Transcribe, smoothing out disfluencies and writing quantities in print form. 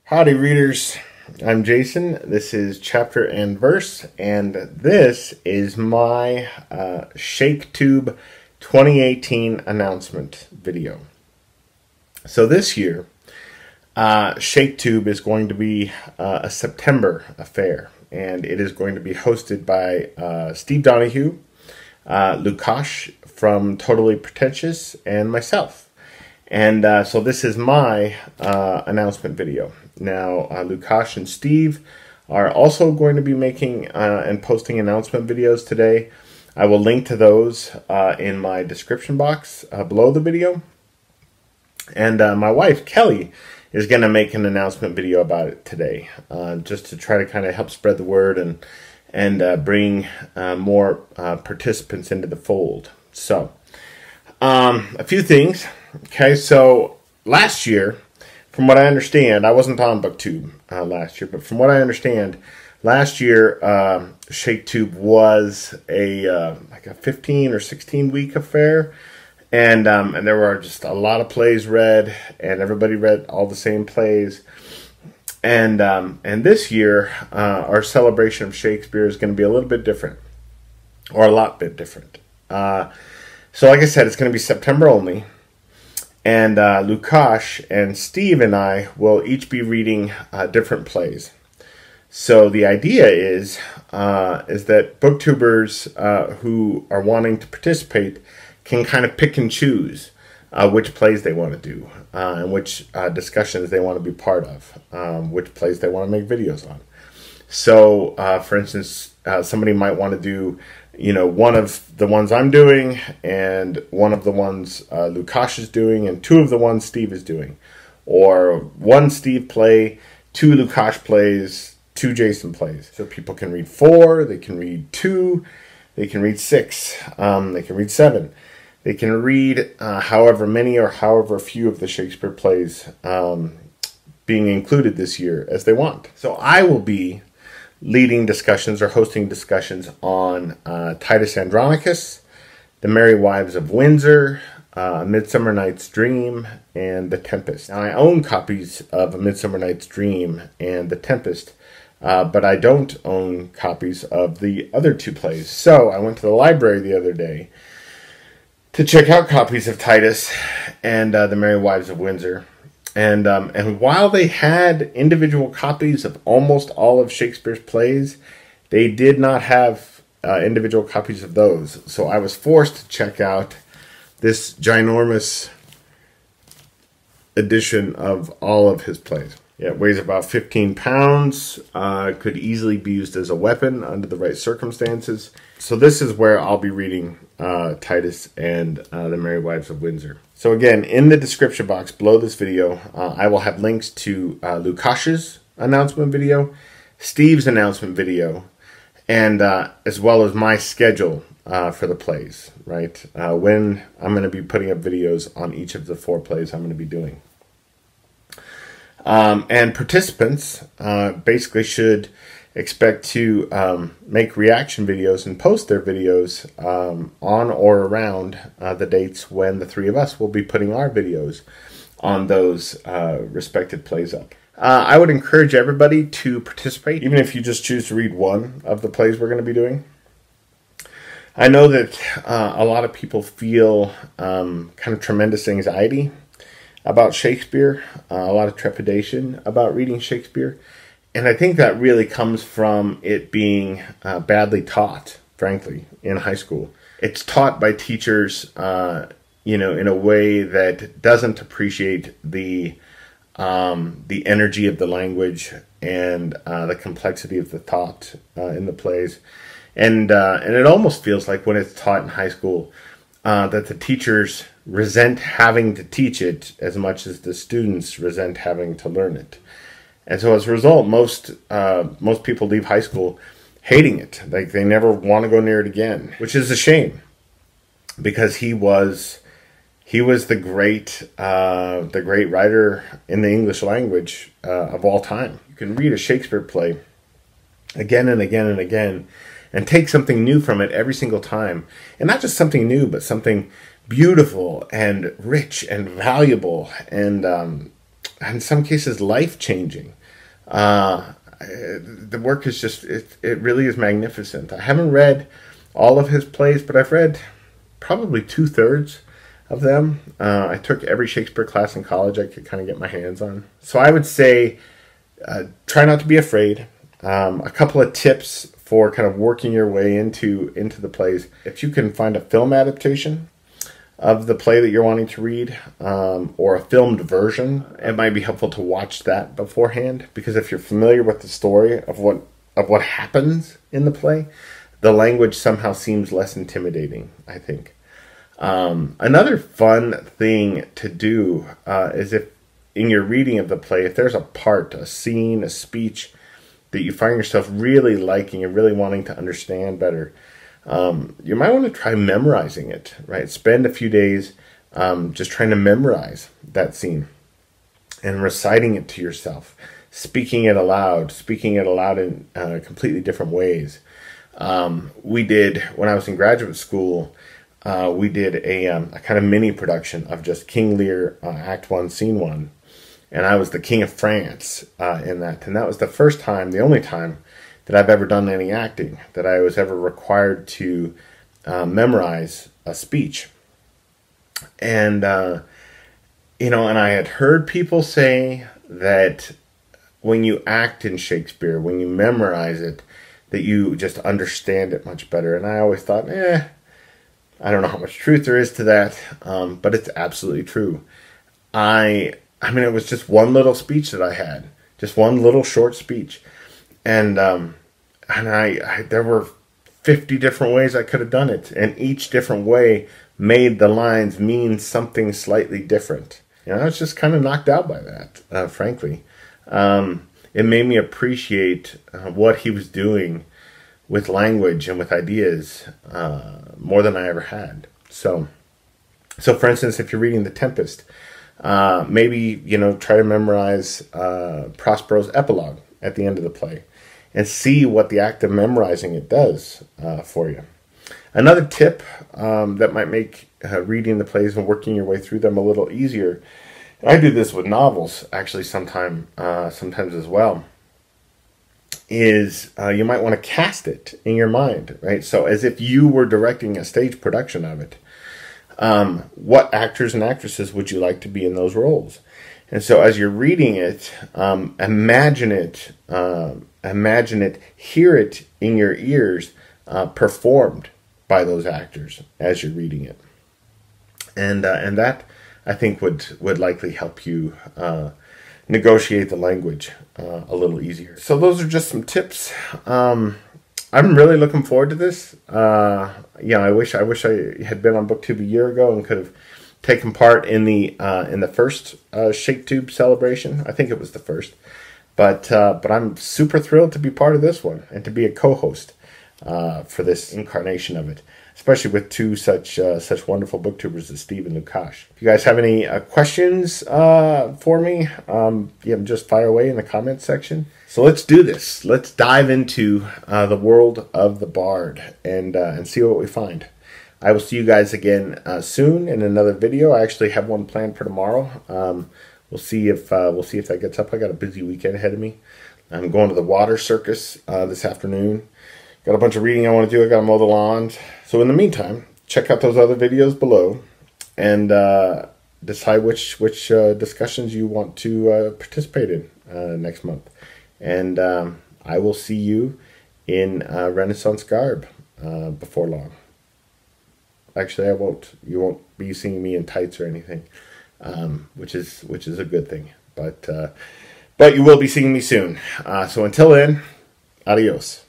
Howdy readers, I'm Jason. This is Chapter and Verse, and this is my Shaketube 2018 announcement video. So this year, Shaketube is going to be a September affair, and it is going to be hosted by Steve Donoghue, Lukas from Totally Pretentious, and myself. And so this is my announcement video. Now, Lukas and Steve are also going to be making and posting announcement videos today. I will link to those in my description box below the video. And my wife, Kelly, is going to make an announcement video about it today, just to try to kind of help spread the word and bring more participants into the fold. So, a few things. Okay, so last year, from what I understand, I wasn't on BookTube last year, but from what I understand, last year Shaketube was like a 15 or 16 week affair, and there were just a lot of plays read, and everybody read all the same plays. And this year, our celebration of Shakespeare is going to be a little bit different, or a lot bit different. So, like I said, it's going to be September only. And Lukas and Steve and I will each be reading different plays. So the idea is that booktubers who are wanting to participate can kind of pick and choose which plays they want to do and which discussions they want to be part of, which plays they want to make videos on. So, for instance, somebody might want to do, one of the ones I'm doing, and one of the ones Lukas is doing, and two of the ones Steve is doing. Or one Steve play, two Lukas plays, two Jason plays. So people can read 4, they can read 2, they can read 6, they can read 7. They can read however many or however few of the Shakespeare plays being included this year as they want. So I will be leading discussions or hosting discussions on Titus Andronicus, the Merry Wives of Windsor, Midsummer Night's Dream, and the Tempest. Now, I own copies of A Midsummer Night's Dream and the Tempest, but I don't own copies of the other two plays. So I went to the library the other day to check out copies of Titus and the Merry Wives of Windsor. And while they had individual copies of almost all of Shakespeare's plays, they did not have individual copies of those. So I was forced to check out this ginormous edition of all of his plays. Yeah, it weighs about 15 pounds, could easily be used as a weapon under the right circumstances. So this is where I'll be reading Titus and the Merry Wives of Windsor. So again, in the description box below this video, I will have links to Lukas's announcement video, Steve's announcement video, and as well as my schedule for the plays, right? When I'm going to be putting up videos on each of the 4 plays I'm going to be doing. And participants basically should expect to make reaction videos and post their videos on or around the dates when the 3 of us will be putting our videos on those respected plays up. I would encourage everybody to participate, even if you just choose to read one of the plays we're going to be doing. I know that a lot of people feel kind of tremendous anxiety about Shakespeare, a lot of trepidation about reading Shakespeare. And I think that really comes from it being badly taught, frankly, in high school. It's taught by teachers, in a way that doesn't appreciate the energy of the language and the complexity of the thought in the plays. And it almost feels like when it's taught in high school that the teachers resent having to teach it as much as the students resent having to learn it. And so as a result, most people leave high school hating it. Like, they never want to go near it again, which is a shame, because he was the great writer in the English language of all time. You can read a Shakespeare play again and again and again and take something new from it every single time. And not just something new, but something beautiful and rich and valuable and in some cases, life-changing. The work is just, it really is magnificent. I haven't read all of his plays, but I've read probably 2/3 of them. I took every Shakespeare class in college I could kind of get my hands on. So I would say, try not to be afraid. A couple of tips for kind of working your way into the plays. If you can find a film adaptation of the play that you're wanting to read, or a filmed version, it might be helpful to watch that beforehand, because if you're familiar with the story of what happens in the play, the language somehow seems less intimidating, I think. Another fun thing to do is, if in your reading of the play, if there's a part, a scene, a speech that you find yourself really liking and really wanting to understand better, you might want to try memorizing it, right? Spend a few days just trying to memorize that scene and reciting it to yourself, speaking it aloud in completely different ways. We did, when I was in graduate school, we did a kind of mini production of just King Lear, Act 1, Scene 1. And I was the King of France in that. And that was the first time, the only time, that I've ever done any acting, that I was ever required to memorize a speech. And, and I had heard people say that when you act in Shakespeare, when you memorize it, that you just understand it much better. And I always thought, I don't know how much truth there is to that, but it's absolutely true. I mean, it was just one little speech that I had, just one little short speech. And there were 50 different ways I could have done it, and each different way made the lines mean something slightly different. I was just kind of knocked out by that, frankly. It made me appreciate what he was doing with language and with ideas more than I ever had. So for instance, if you're reading The Tempest, maybe try to memorize Prospero's epilogue at the end of the play, and see what the act of memorizing it does for you. Another tip that might make reading the plays and working your way through them a little easier, and I do this with novels actually sometimes as well, is you might want to cast it in your mind, right? So as if you were directing a stage production of it. What actors and actresses would you like to be in those roles? And so as you're reading it, imagine it, hear it in your ears, performed by those actors as you're reading it. And that, I think, would likely help you negotiate the language a little easier. So those are just some tips. I'm really looking forward to this. I wish I had been on BookTube a year ago and could have taken part in the first Shaketube celebration. I think it was the first, but I'm super thrilled to be part of this one and to be a co-host for this incarnation of it, especially with two such wonderful booktubers as Steve and Lukas. If you guys have any questions for me, just fire away in the comments section. So let's do this. Let's dive into the world of the Bard and see what we find. I will see you guys again soon in another video. I actually have one planned for tomorrow. We'll see if that gets up. I got a busy weekend ahead of me. I'm going to the water circus this afternoon. Got a bunch of reading I want to do. I got to mow the lawns. So in the meantime, check out those other videos below and decide which discussions you want to participate in next month. And I will see you in Renaissance garb before long. Actually, I won't. You won't be seeing me in tights or anything, which is a good thing. But you will be seeing me soon. So until then, adios.